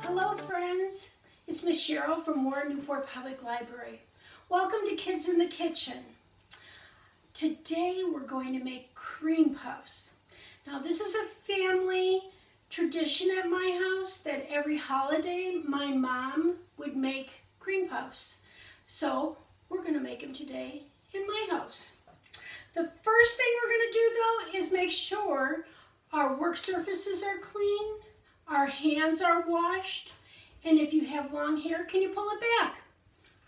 Hello friends, it's Miss Cheryl from Warren Newport Public Library. Welcome to Kids in the Kitchen. Today we're going to make cream puffs. Now this is a family tradition at my house that every holiday my mom would make cream puffs. So we're going to make them today in my house. The first thing we're going to do though is make sure our work surfaces are clean, our hands are washed, and if you have long hair, can you pull it back?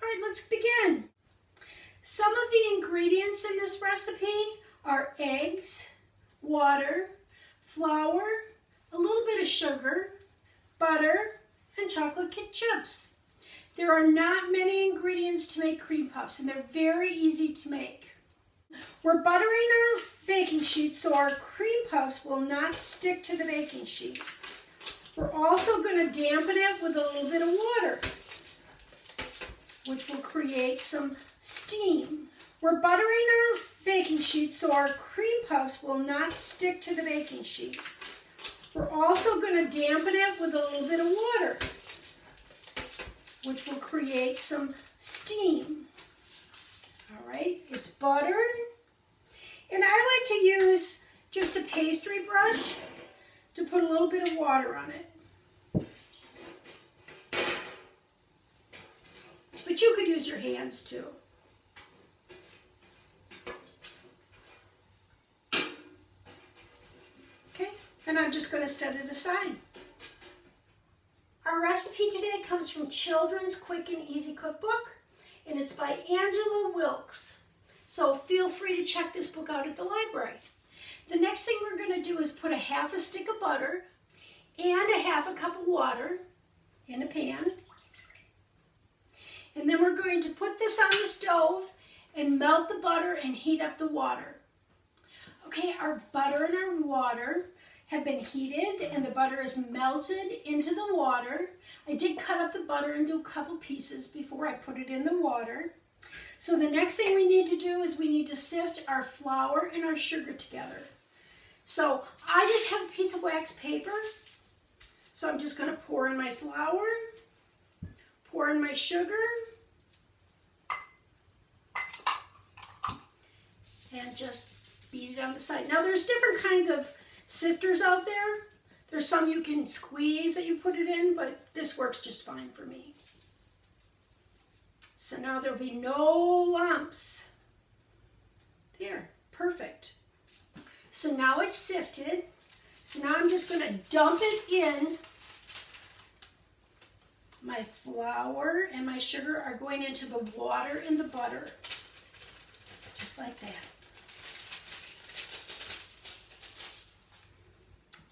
All right, let's begin. Some of the ingredients in this recipe are eggs, water, flour, a little bit of sugar, butter, and chocolate chip chips. There are not many ingredients to make cream puffs, and they're very easy to make. We're buttering our baking sheet so our cream puffs will not stick to the baking sheet. We're also going to dampen it with a little bit of water, which will create some steam. We're buttering our baking sheet so our cream puffs will not stick to the baking sheet. We're also going to dampen it with a little bit of water, which will create some steam. All right, it's buttered. And I like to use just a pastry brush to put a little bit of water on it. But you could use your hands too. Okay, and I'm just going to set it aside. Our recipe today comes from Children's Quick and Easy Cookbook, and it's by Angela Wilkes. So feel free to check this book out at the library. The next thing we're going to do is put a half a stick of butter and a half a cup of water in a pan. And then we're going to put this on the stove and melt the butter and heat up the water. Okay, our butter and our water have been heated and the butter is melted into the water. I did cut up the butter into a couple pieces before I put it in the water. So the next thing we need to do is we need to sift our flour and our sugar together. So I just have a piece of wax paper. So I'm just going to pour in my flour, pour in my sugar, and just beat it on the side. Now there's different kinds of sifters out there. There's some you can squeeze that you put it in, but this works just fine for me. So now there'll be no lumps. There, perfect. So now it's sifted. So now I'm just going to dump it in. My flour and my sugar are going into the water and the butter. Just like that.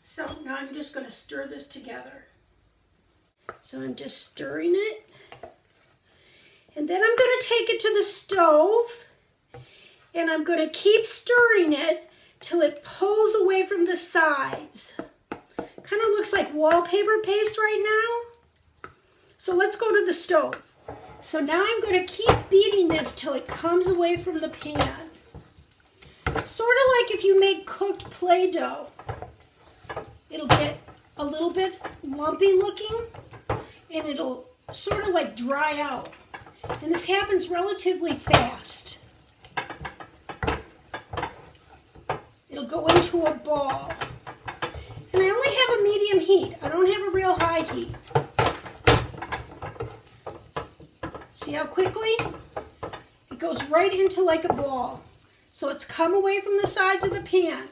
So now I'm just going to stir this together. So I'm just stirring it. And then I'm going to take it to the stove. And I'm going to keep stirring it till it pulls away from the sides. Kind of looks like wallpaper paste right now. So let's go to the stove. So now I'm going to keep beating this till it comes away from the pan. Sort of like if you make cooked Play-Doh. It'll get a little bit lumpy looking and it'll sort of like dry out. And this happens relatively fast. It'll go into a ball. And I only have a medium heat. I don't have a real high heat. See how quickly? It goes right into like a ball. So it's come away from the sides of the pan.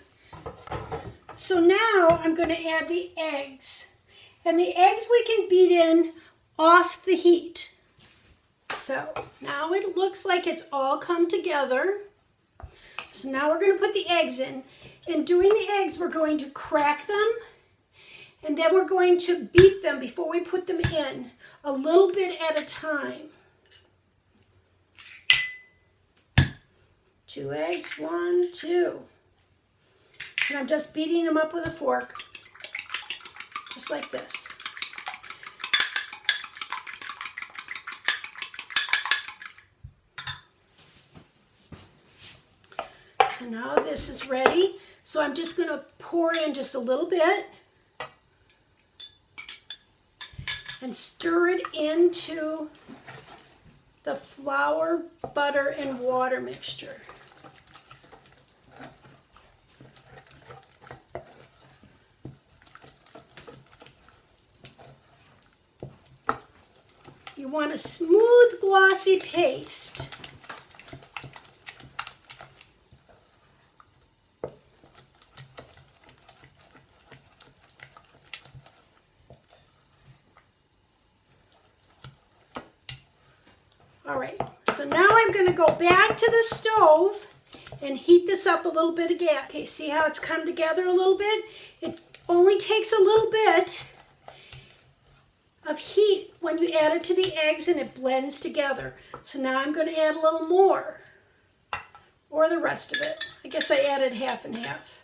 So now I'm going to add the eggs. And the eggs we can beat in off the heat. So now it looks like it's all come together. So now we're going to put the eggs in. In doing the eggs, we're going to crack them. And then we're going to beat them before we put them in, a little bit at a time. 2 eggs, 1, 2. And I'm just beating them up with a fork, just like this. So now this is ready. So I'm just going to pour in just a little bit and stir it into the flour, butter, and water mixture. You want a smooth, glossy paste. All right, so now I'm going to go back to the stove and heat this up a little bit again. Okay, see how it's come together a little bit? It only takes a little bit of heat when you add it to the eggs and it blends together. So now I'm going to add a little more, or the rest of it. I guess I added half and half.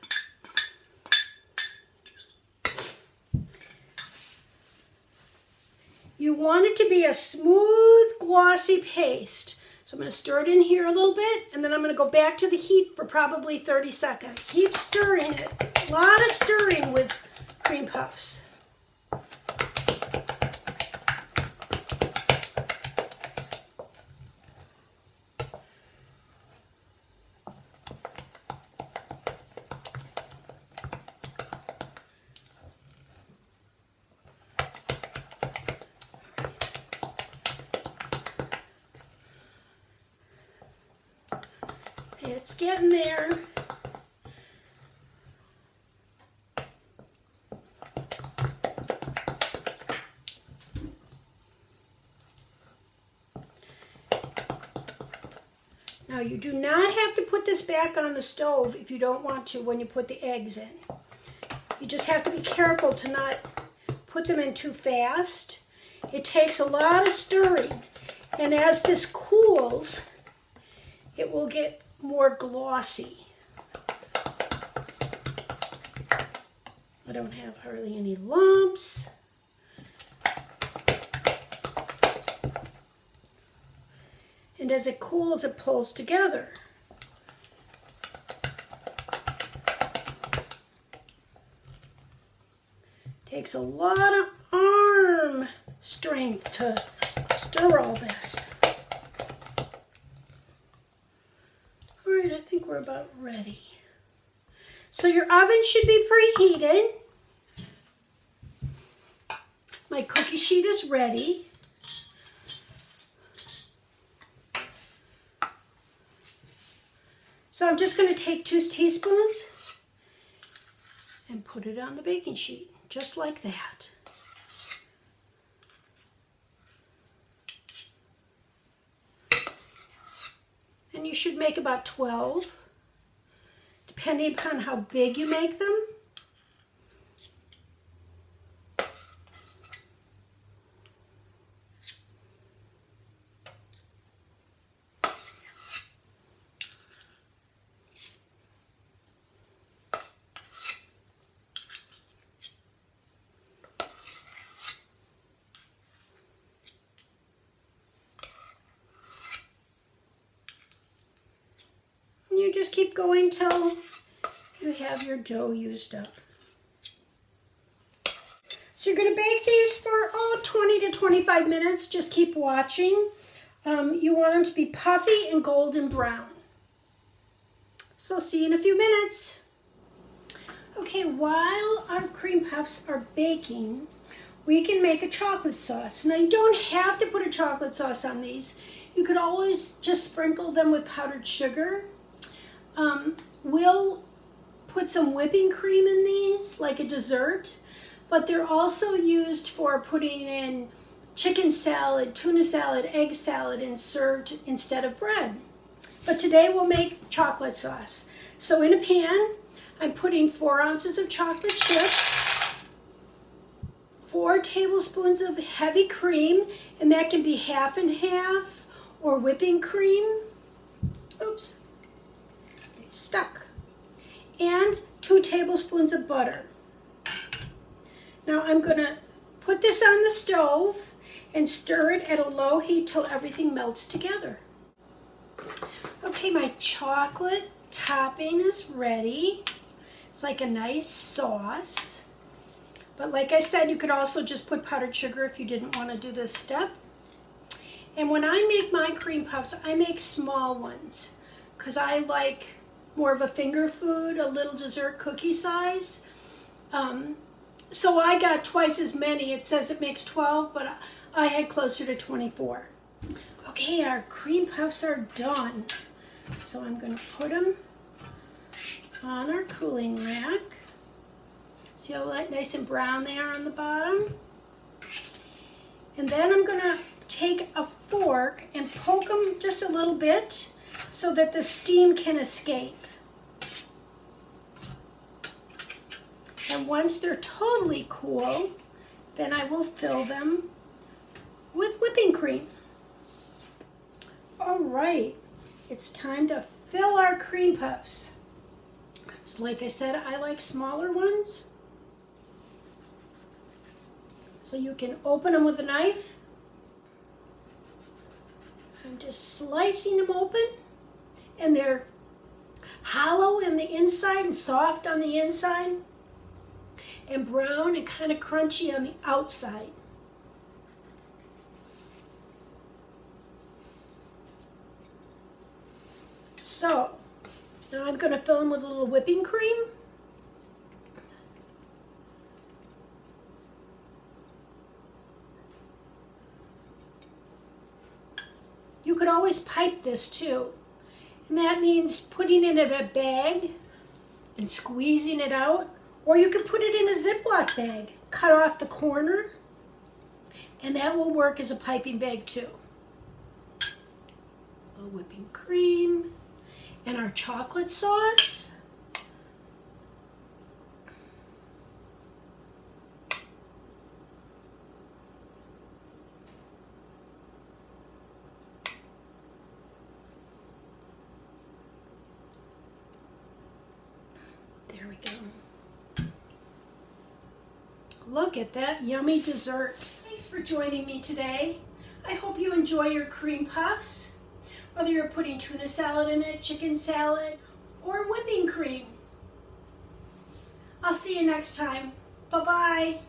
You want it to be a smooth, glossy paste. So I'm going to stir it in here a little bit, and then I'm going to go back to the heat for probably 30 seconds. Keep stirring it. A lot of stirring with cream puffs. It's getting there. Now you do not have to put this back on the stove if you don't want to when you put the eggs in. You just have to be careful to not put them in too fast. It takes a lot of stirring, and as this cools, it will get more glossy. I don't have hardly any lumps. And as it cools, it pulls together. Takes a lot of arm strength to stir all this. All right, I think we're about ready. So your oven should be preheated. My cookie sheet is ready. So I'm just going to take 2 teaspoons and put it on the baking sheet, just like that. And you should make about 12, depending upon how big you make them. You just keep going till you have your dough used up. So you're going to bake these for 20 to 25 minutes. Just keep watching. You want them to be puffy and golden brown. So see you in a few minutes. Okay, while our cream puffs are baking, we can make a chocolate sauce. Now you don't have to put a chocolate sauce on these. You could always just sprinkle them with powdered sugar. We'll put some whipping cream in these, like a dessert, but they're also used for putting in chicken salad, tuna salad, egg salad, and served instead of bread. But today we'll make chocolate sauce. So in a pan, I'm putting 4 ounces of chocolate chips, 4 tablespoons of heavy cream, and that can be half and half, or whipping cream. Oops. Stuck, and 2 tablespoons of butter. Now I'm going to put this on the stove and stir it at a low heat till everything melts together. Okay, my chocolate topping is ready. It's like a nice sauce. But like I said, you could also just put powdered sugar if you didn't want to do this step. And when I make my cream puffs, I make small ones because I like more of a finger food, a little dessert cookie size. So I got twice as many. It says it makes 12, but I had closer to 24. Okay, our cream puffs are done. So I'm going to put them on our cooling rack. See how nice and brown they are on the bottom? And then I'm going to take a fork and poke them just a little bit so that the steam can escape. And once they're totally cool, then I will fill them with whipping cream. All right, it's time to fill our cream puffs. So like I said, I like smaller ones. So you can open them with a knife. I'm just slicing them open, and they're hollow in the inside and soft on the inside, and brown and kind of crunchy on the outside. So now I'm going to fill them with a little whipping cream. You could always pipe this too, and that means putting it in a bag and squeezing it out, or you could put it in a Ziploc bag, cut off the corner, and that will work as a piping bag too. A whipping cream and our chocolate sauce. There we go. Look at that yummy dessert. Thanks for joining me today. I hope you enjoy your cream puffs, whether you're putting tuna salad in it, chicken salad, or whipping cream. I'll see you next time. Bye-bye.